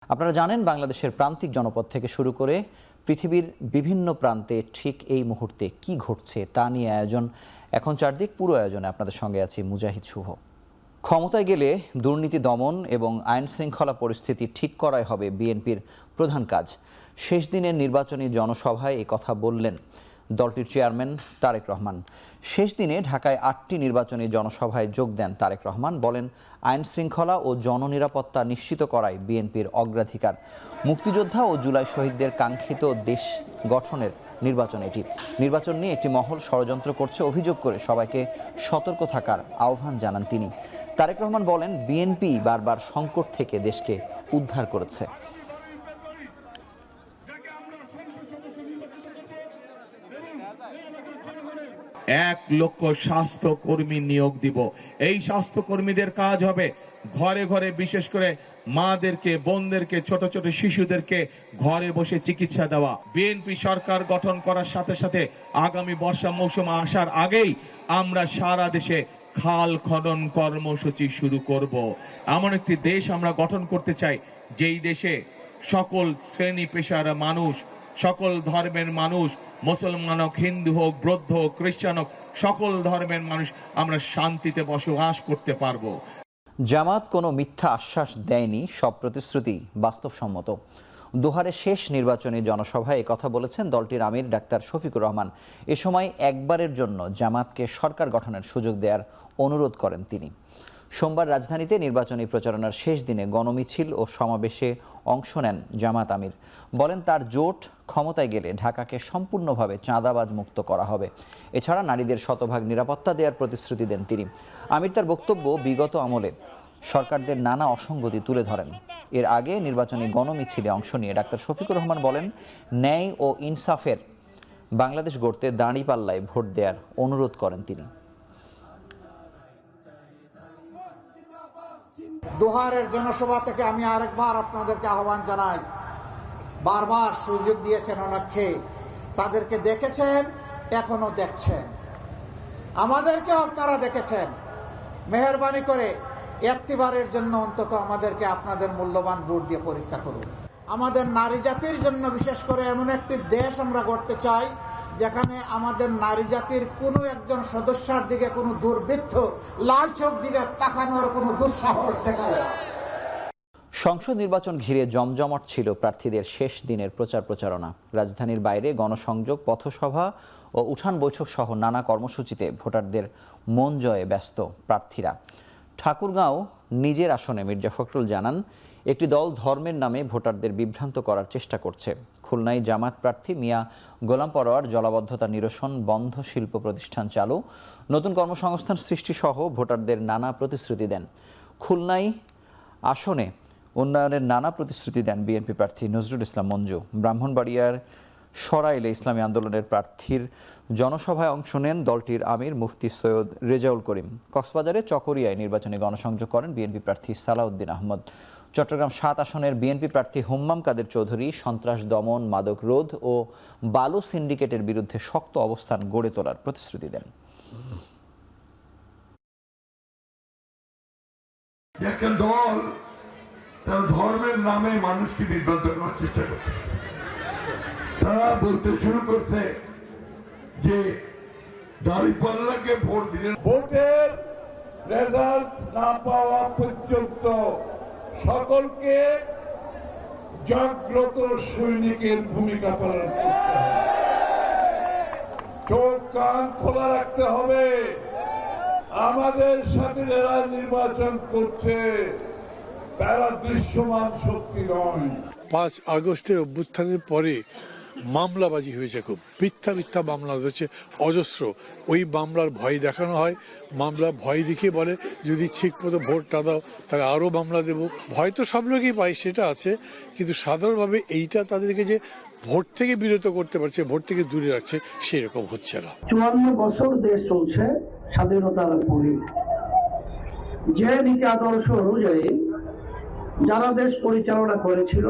আপনারা জানেন বাংলাদেশের প্রান্তিক জনপদ থেকে শুরু করে পৃথিবীর বিভিন্ন প্রান্তে ঠিক এই মুহূর্তে কি ঘটছে তা নিয়ে আয়োজন এখন চারদিক। পুরো আয়োজনে আপনাদের সঙ্গে আছি মুজাহিদ শুভ। ক্ষমতায় গেলে দুর্নীতি দমন এবং আইন শৃঙ্খলা পরিস্থিতি ঠিক করাই হবে বিএনপির প্রধান কাজ। শেষ দিনের নির্বাচনী জনসভায় এ কথা বললেন দলটির চেয়ারম্যান তারেক রহমান। শেষ দিনে ঢাকায় ৮টি নির্বাচনী জনসভায় যোগ দেন তারেক রহমান। বলেন, আইন শৃঙ্খলা ও জননিরাপত্তা নিশ্চিত করাই বিএনপির অগ্রাধিকার। মুক্তিযোদ্ধা ও জুলাই শহীদদের কাঙ্ক্ষিত দেশ গঠনের নির্বাচন এটি। নির্বাচন নিয়ে একটি মহল ষড়যন্ত্র করছে অভিযোগ করে সবাইকে সতর্ক থাকার আহ্বান জানান তিনি। তারেক রহমান বলেন, বিএনপি বারবার সংকট থেকে দেশকে উদ্ধার করেছে। ১ লক্ষ স্বাস্থ্যকর্মী নিয়োগ দিব। এই স্বাস্থ্যকর্মীদের কাজ হবে ঘরে ঘরে, বিশেষ করে মাদেরকে, বোনদেরকে, ছোট ছোট শিশুদেরকে ঘরে বসে চিকিৎসা দেওয়া। বিএনপি সরকার গঠন করার সাথে সাথে আগামী বর্ষা মৌসুম আসার আগেই আমরা সারা দেশে খাল খনন কর্মসূচি শুরু করব। এমন একটি দেশ আমরা গঠন করতে চাই যেই দেশে সকল শ্রেণী পেশার মানুষ, সকল ধর্মের মানুষ, মুসলমান হোক, হিন্দু হোক, বৌদ্ধ হোক, খ্রিস্টান হোক, সকল ধর্মের মানুষ আমরা শান্তিতে বসবাস করতে পারবো। জামাত কোনো মিথ্যা আশ্বাস দেয়নি, সব প্রতিশ্রুতি বাস্তবসম্মত। দোহারে শেষ নির্বাচনী জনসভায় কথা বলেছেন দলটির আমির ডাক্তার শফিকুর রহমান। এ সময় একবারের জন্য জামাতকে সরকার গঠনের সুযোগ দেওয়ার অনুরোধ করেন তিনি। সোমবার রাজধানীতে নির্বাচনী প্রচারণার শেষ দিনে গণমিছিল ও সমাবেশে অংশ নেন জামাত আমির। বলেন, তার জোট ক্ষমতায় গেলে ঢাকাকে সম্পূর্ণভাবে চাঁদাবাজ মুক্ত করা হবে। এছাড়া নারীদের শতভাগ নিরাপত্তা দেওয়ার প্রতিশ্রুতি দেন তিনি। আমির তার বক্তব্য বিগত আমলে সরকারদের নানা অসঙ্গতি তুলে ধরেন। এর আগে নির্বাচনী গণমিছিলে অংশ নিয়ে ডাক্তার শফিকুর রহমান বলেন, ন্যায় ও ইনসাফের বাংলাদেশ গড়তে দাঁড়িপাল্লায় ভোট দেওয়ার অনুরোধ করেন তিনি। দোহারের জনসভা থেকে আমি আরেকবার আপনাদেরকে আহ্বান জানাই। বারবার সুযোগ দিয়েছেন অনেককে, তাদেরকে দেখেছেন, এখনো দেখছেন, আমাদেরকেও তারা দেখেছেন। মেহেরবানি করে একটিবারের জন্য অন্তত আমাদেরকে আপনাদের মূল্যবান ভোট দিয়ে পরীক্ষা করুন। আমাদের নারী জাতির জন্য বিশেষ করে এমন একটি দেশ আমরা গড়তে চাই যেখানে আমাদের নারী জাতির কোনো একজন সদস্যের দিকে কোনো দুর্বৃত্ত লাল চোখ দিকে তাকানোর কোনো দুঃসাহস দেখাবে না। সংসদ নির্বাচন ঘিরে জমজমাট ছিল প্রার্থীদের শেষ দিনের প্রচারণা। রাজধানীর বাইরে গণসংযোগ, পথসভা ও উঠান বৈঠক সহ নানা কর্মসূচিতে ভোটারদের মন জয়ে ব্যস্ত প্রার্থীরা। ঠাকুরগাঁও নিজের আসনে মির্জা ফখরুল জানান, একটি দল ধর্মের নামে ভোটারদের বিভ্রান্ত করার চেষ্টা করছে। খুলনায় জামাত প্রার্থী মিয়া গোলাম পরোয়ার জলাবদ্ধতা নিরসন, বন্ধ শিল্প প্রতিষ্ঠান চালু, নতুন কর্মসংস্থান সৃষ্টি সহ ভোটারদের নানা প্রতিশ্রুতি দেন। খুলনায় আসনে উন্নয়নের নানা প্রতিশ্রুতি দেন বিএনপি প্রার্থী নজরুল ইসলাম মঞ্জু। ব্রাহ্মণবাড়িয়ার সরাইলে ইসলামী আন্দোলনের প্রার্থীর জনসভায় অংশ নেন দলটির আমির মুফতি সৈয়দ রেজাউল করিম। কক্সবাজারে চকরিয়ায় নির্বাচনী গণসংযোগ করেন বিএনপি প্রার্থী সালাউদ্দিন আহমদ। চট্টগ্রাম ৭ আসনের বিএনপি প্রার্থী হুম্মাম কাদের চৌধুরী সন্ত্রাস দমন, মাদক রোধ ও বালু সিন্ডিকেটের বিরুদ্ধে শক্ত অবস্থান গড়ে তোলার প্রতিশ্রুতি দেন। একটা দল তারা ধর্মের নামে মানুষকে বিভ্রান্ত করার চেষ্টা করছে। তারা বলতে শুরু করছে যে দাঁড়িপাল্লাকে ভোট দিলেন, ভোটের রেজাল্ট না পাওয়া পর্যন্ত সকলকে জাগ্রত সৈনিকের ভূমিকা পালন করতে হবে। চোখ কান খোলা রাখতে হবে। আমাদের সাথে যারা নির্বাচন করছে তারা দৃশ্যমান শক্তি নয়। ৫ আগস্টের অভ্যুত্থানের পরে মামলাবাজি হয়েছে, খুব মিথ্যা মামলা হচ্ছে অজস্র। ওই মামলার ভয় দেখানো হয়, মামলা ভয় দেখিয়ে বলে যদি ঠিক মতো ভোটটা দাও তাহলে আরও মামলা দেব। ভয় তো সব লোকই পায়, সেটা আছে, কিন্তু সাধারণভাবে এইটা তাদেরকে যে ভোট থেকে বিরত করতে পারছে, ভোট থেকে দূরে রাখছে, সেরকম হচ্ছে না। ৫৪ বছর দেশ চলছে স্বাধীনতার পরে, যে নীতি আদর্শ অনুযায়ী যারা দেশ পরিচালনা করেছিল,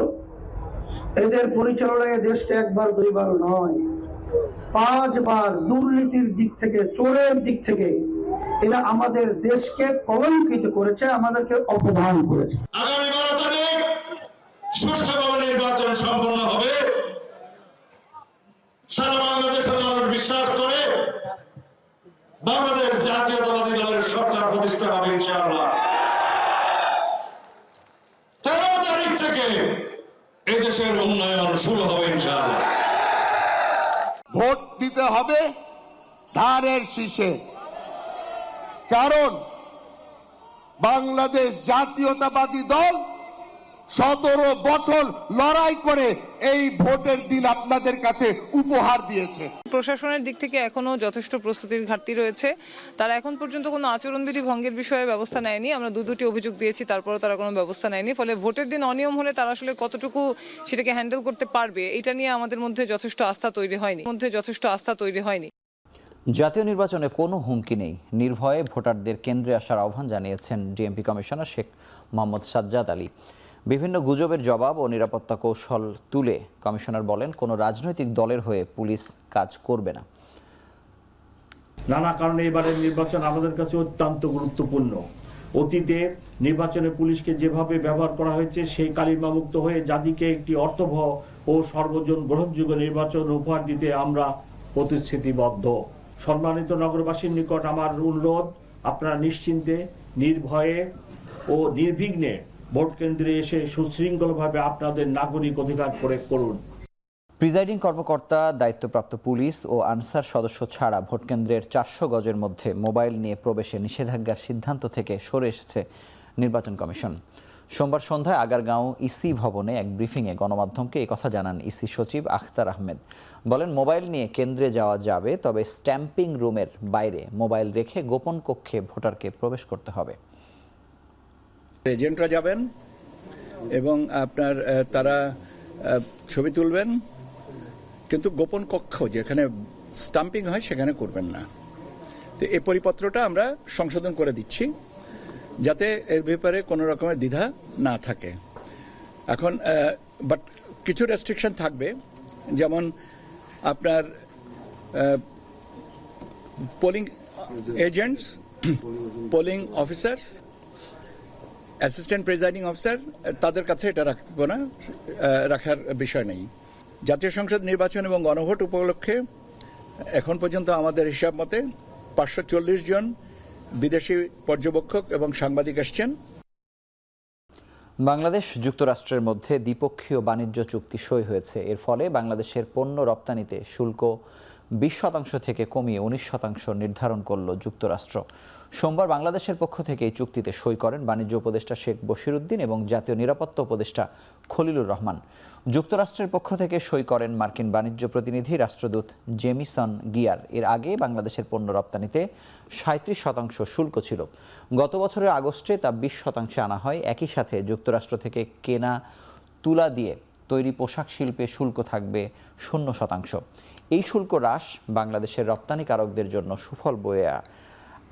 এদের পরিচালনায় দেশটা একবার দুইবার নয় 5 বার দুর্নীতির দিক থেকে, চোরের দিক থেকে এরা আমাদের দেশকে কলঙ্কিত করেছে, আমাদেরকে অপমান করেছে। আগামী 12 তারিখ সুষ্ঠুভাবে নির্বাচন সম্পন্ন হবে। সারা বাংলাদেশের মানুষ বিশ্বাস করে বাংলাদেশ জাতীয়তাবাদী দলের সরকার প্রতিষ্ঠা হবে ইনশাআল্লাহ। 13 তারিখ থেকে এদেশের উন্নয়ন শুরু হবে ইনশাআল্লাহ। ভোট দিতে হবে ধানের শীষে, কারণ বাংলাদেশ জাতীয়তাবাদী দল 17 বছর লড়াই করে এই ভোটের দিন আপনাদের কাছে উপহার দিয়েছে। প্রশাসনের দিক থেকে এখনো যথেষ্ট প্রস্তুতির ঘাটতি রয়েছে। তারা এখন পর্যন্ত কোনো আচরণবিধি ভঙ্গের বিষয়ে ব্যবস্থা নেয়নি। আমরা দুটি অভিযোগ দিয়েছি, তারপরেও তারা কোনো ব্যবস্থা নেয়নি। ফলে ভোটের দিন অনিয়ম হলে তারা আসলে কতটুকু সেটাকে হ্যান্ডেল করতে পারবে, এটা নিয়ে আমাদের মধ্যে যথেষ্ট আস্থা তৈরি হয়নি। জাতীয় নির্বাচনে কোনো হুমকি নেই, নির্ভয়ে ভোটারদের কেন্দ্রে আসার আহ্বান জানিয়েছেন ডিএমপি কমিশনার শেখ মোহাম্মদ সাজ্জাদ আলী। বিভিন্ন গুজবের জবাব ও নিরাপত্তা কৌশল তুলে কমিশনার বলেন, কোনো রাজনৈতিক দলের হয়ে পুলিশ কাজ করবে না। নানা কারণে এবারের নির্বাচন আমাদের কাছে অত্যন্ত গুরুত্বপূর্ণ। অতীতে নির্বাচনে পুলিশকে যেভাবে ব্যবহার করা হয়েছে সেই কালিমামুক্ত হয়ে জাতিকে একটি অর্থবহ ও সর্বজন গ্রহণযোগ্য নির্বাচন উপহার দিতে আমরা প্রতিশ্রুতিবদ্ধ। সম্মানিত নগরবাসীর নিকট আমার অনুরোধ, আপনারা নিশ্চিন্তে, নির্ভয়ে ও নির্বিঘ্নে ভোট কেন্দ্রে এসে সুশৃঙ্খলভাবে আপনাদের নাগরিক অধিকার প্রয়োগ করুন। প্রিজাইডিং কর্মকর্তা, দায়িত্বপ্রাপ্ত পুলিশ ও আনসার সদস্য ছাড়া ভোটকেন্দ্রের 400 গজের মধ্যে মোবাইল নিয়ে প্রবেশে নিষেধাজ্ঞার সিদ্ধান্ত থেকে সরে এসেছে নির্বাচন কমিশন। সোমবার সন্ধ্যায় আগারগাঁও ইসি ভবনে এক ব্রিফিংয়ে গণমাধ্যমকে একথা জানান ইসি সচিব আখতার আহমেদ। বলেন, মোবাইল নিয়ে কেন্দ্রে যাওয়া যাবে, তবে স্ট্যাম্পিং রুমের বাইরে মোবাইল রেখে গোপন কক্ষে ভোটারকে প্রবেশ করতে হবে। এজেন্টরা যাবেন এবং আপনার তারা ছবি তুলবেন, কিন্তু গোপন কক্ষ যেখানে স্টাম্পিং হয় সেখানে করবেন না। তো এই পরিপত্রটা আমরা সংশোধন করে দিচ্ছি যাতে এর ব্যাপারে কোনো রকমের দ্বিধা না থাকে। এখন বাট কিছু রেস্ট্রিকশন থাকবে, যেমন আপনার polling agents, polling officers, assistant presiding officer, তাদের কাছে এটা রাখবো না, রাখার বিষয় নেই। জাতীয় সংসদ নির্বাচন এবং গণভোট উপলক্ষে এখন পর্যন্ত আমাদের হিসাব মতে 540 জন বিদেশি পর্যবেক্ষক এবং সাংবাদিক এসছেন। বাংলাদেশ যুক্তরাষ্ট্রের মধ্যে দ্বিপক্ষীয় বাণিজ্য চুক্তি সই হয়েছে। এর ফলে বাংলাদেশের পণ্য রপ্তানিতে শুল্ক 20% থেকে কমিয়ে 19% নির্ধারণ করল যুক্তরাষ্ট্র। সোমবার বাংলাদেশের পক্ষ থেকে এই চুক্তিতে সই করেন বাণিজ্য উপদেষ্টা শেখ বশিরউদ্দিন এবং জাতীয় নিরাপত্তা উপদেষ্টা খলিলুর রহমান। যুক্তরাষ্ট্রের পক্ষ থেকে সই করেন মার্কিন বাণিজ্য প্রতিনিধি রাষ্ট্রদূত জেমিসন গিয়ার। এর আগে বাংলাদেশের পণ্য রপ্তানিতে 37% শুল্ক ছিল। গত বছরের আগস্টে তা 20% আনা হয়। একই সাথে যুক্তরাষ্ট্র থেকে কেনা তুলা দিয়ে তৈরি পোশাক শিল্পে শুল্ক থাকবে 0%। এই শুল্ক হ্রাস বাংলাদেশের রপ্তানিকারকদের জন্য সুফল বয়ে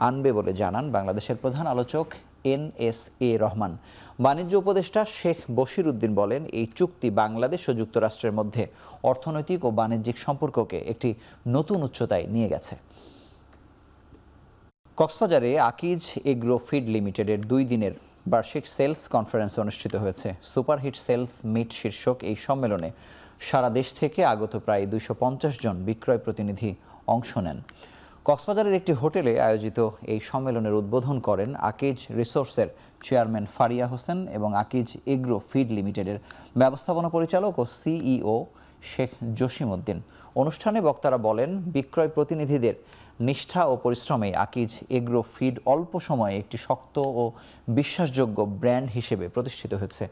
আনবে বলে জানান বাংলাদেশের প্রধান আলোচক NSA রহমান। বাণিজ্য উপদেষ্টা শেখ বশিরউদ্দিন বলেন, এই চুক্তি বাংলাদেশ ও যুক্তরাষ্ট্রের মধ্যে অর্থনৈতিক ও বাণিজ্যিক সম্পর্ককে একটি নতুন উচ্চতায় নিয়ে গেছে। কক্সবাজারে আকিজ এগ্রো ফিড লিমিটেডের 2 দিনের বার্ষিক সেলস কনফারেন্স অনুষ্ঠিত হয়েছে। সুপারহিট সেলস মিট শীর্ষক এই সম্মেলনে সারা দেশ থেকে আগত প্রায় 250 জন বিক্রয় প্রতিনিধি অংশ নেন। কক্সবাজারের একটি হোটেলে আয়োজিত এই সম্মেলনের উদ্বোধন করেন আকিজ রিসোর্সের চেয়ারম্যান ফারিয়া হোসেন এবং আকিজ এগ্রো ফিড লিমিটেডের ব্যবস্থাপনা পরিচালক ও CEO শেখ জসিমউদ্দিন। অনুষ্ঠানে বক্তারা বলেন, বিক্রয় প্রতিনিধিদের নিষ্ঠা ও পরিশ্রমে আকিজ এগ্রো ফিড অল্প সময়ে একটি শক্ত ও বিশ্বাসযোগ্য ব্র্যান্ড হিসেবে প্রতিষ্ঠিত হয়েছে।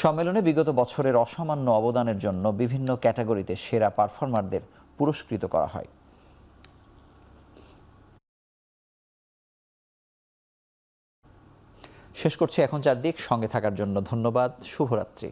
সম্মেলনে বিগত বছরের অসামান্য অবদানের জন্য বিভিন্ন ক্যাটাগরিতে সেরা পারফর্মারদের পুরস্কৃত করা হয়। শেষ করছি এখন চারদিক। সঙ্গে থাকার জন্য ধন্যবাদ। শুভরাত্রি।